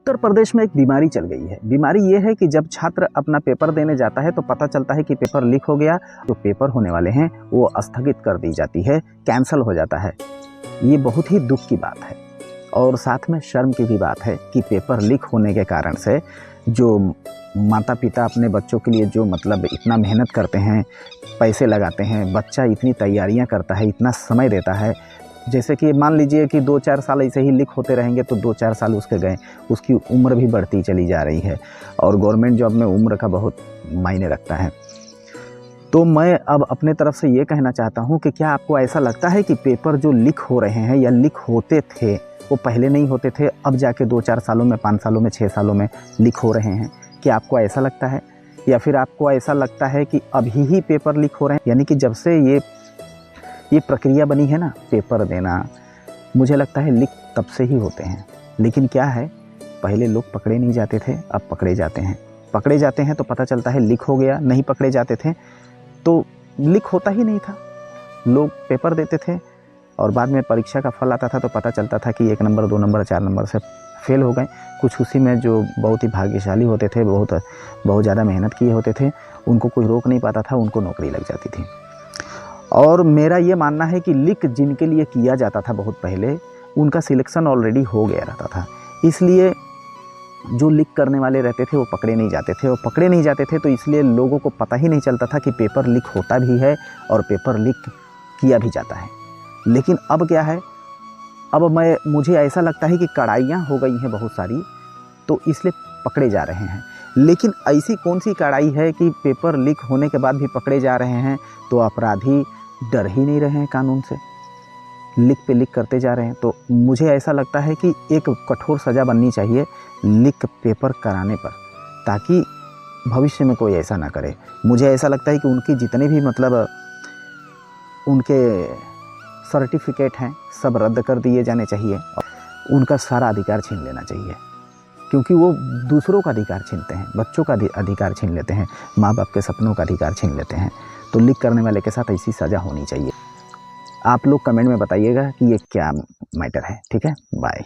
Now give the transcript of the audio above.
उत्तर प्रदेश में एक बीमारी चल गई है। बीमारी ये है कि जब छात्र अपना पेपर देने जाता है तो पता चलता है कि पेपर लीक हो गया, जो पेपर होने वाले हैं वो स्थगित कर दी जाती है, कैंसिल हो जाता है। ये बहुत ही दुख की बात है और साथ में शर्म की भी बात है कि पेपर लीक होने के कारण से जो माता पिता अपने बच्चों के लिए जो मतलब इतना मेहनत करते हैं, पैसे लगाते हैं, बच्चा इतनी तैयारियां करता है, इतना समय देता है, जैसे कि मान लीजिए कि 2-4 साल ऐसे ही लीक होते रहेंगे तो 2-4 साल उसके गए, उसकी उम्र भी बढ़ती चली जा रही है और गवर्नमेंट जॉब में उम्र का बहुत मायने रखता है। तो मैं अब अपने तरफ से ये कहना चाहता हूँ कि क्या आपको ऐसा लगता है कि पेपर जो लीक हो रहे हैं या लीक होते थे वो पहले नहीं होते थे, अब जाके 2-4 सालों में, 5 सालों में, 6 सालों में लीक हो रहे हैं? क्या आपको ऐसा लगता है? या फिर आपको ऐसा लगता है कि अभी ही पेपर लीक हो रहे हैं? यानी कि जब से ये प्रक्रिया बनी है ना पेपर देना, मुझे लगता है लीक तब से ही होते हैं। लेकिन क्या है, पहले लोग पकड़े नहीं जाते थे, अब पकड़े जाते हैं। पकड़े जाते हैं तो पता चलता है लीक हो गया, नहीं पकड़े जाते थे तो लीक होता ही नहीं था। लोग पेपर देते थे और बाद में परीक्षा का फल आता था तो पता चलता था कि 1 नंबर, 2 नंबर, 4 नंबर से फेल हो गए। कुछ उसी में जो बहुत ही भाग्यशाली होते थे, बहुत ज़्यादा मेहनत किए होते थे, उनको कोई रोक नहीं पाता था, उनको नौकरी लग जाती थी। और मेरा ये मानना है कि लीक जिनके लिए किया जाता था बहुत पहले, उनका सिलेक्शन ऑलरेडी हो गया रहता था, इसलिए जो लीक करने वाले रहते थे वो पकड़े नहीं जाते थे। और पकड़े नहीं जाते थे तो इसलिए लोगों को पता ही नहीं चलता था कि पेपर लीक होता भी है और पेपर लीक किया भी जाता है। लेकिन अब क्या है, अब मुझे ऐसा लगता है कि कड़ाइयाँ हो गई हैं बहुत सारी, तो इसलिए पकड़े जा रहे हैं। लेकिन ऐसी कौन सी कड़ाई है कि पेपर लीक होने के बाद भी पकड़े जा रहे हैं? तो अपराधी डर ही नहीं रहे हैं कानून से, लीक पे लीक करते जा रहे हैं। तो मुझे ऐसा लगता है कि एक कठोर सज़ा बननी चाहिए लीक पेपर कराने पर, ताकि भविष्य में कोई ऐसा ना करे। मुझे ऐसा लगता है कि उनकी जितने भी मतलब उनके सर्टिफिकेट हैं सब रद्द कर दिए जाने चाहिए और उनका सारा अधिकार छीन लेना चाहिए, क्योंकि वो दूसरों का अधिकार छीनते हैं, बच्चों का अधिकार छीन लेते हैं, माँ बाप के सपनों का अधिकार छीन लेते हैं। तो लीक करने वाले के साथ ऐसी सज़ा होनी चाहिए। आप लोग कमेंट में बताइएगा कि ये क्या मैटर है। ठीक है, बाय।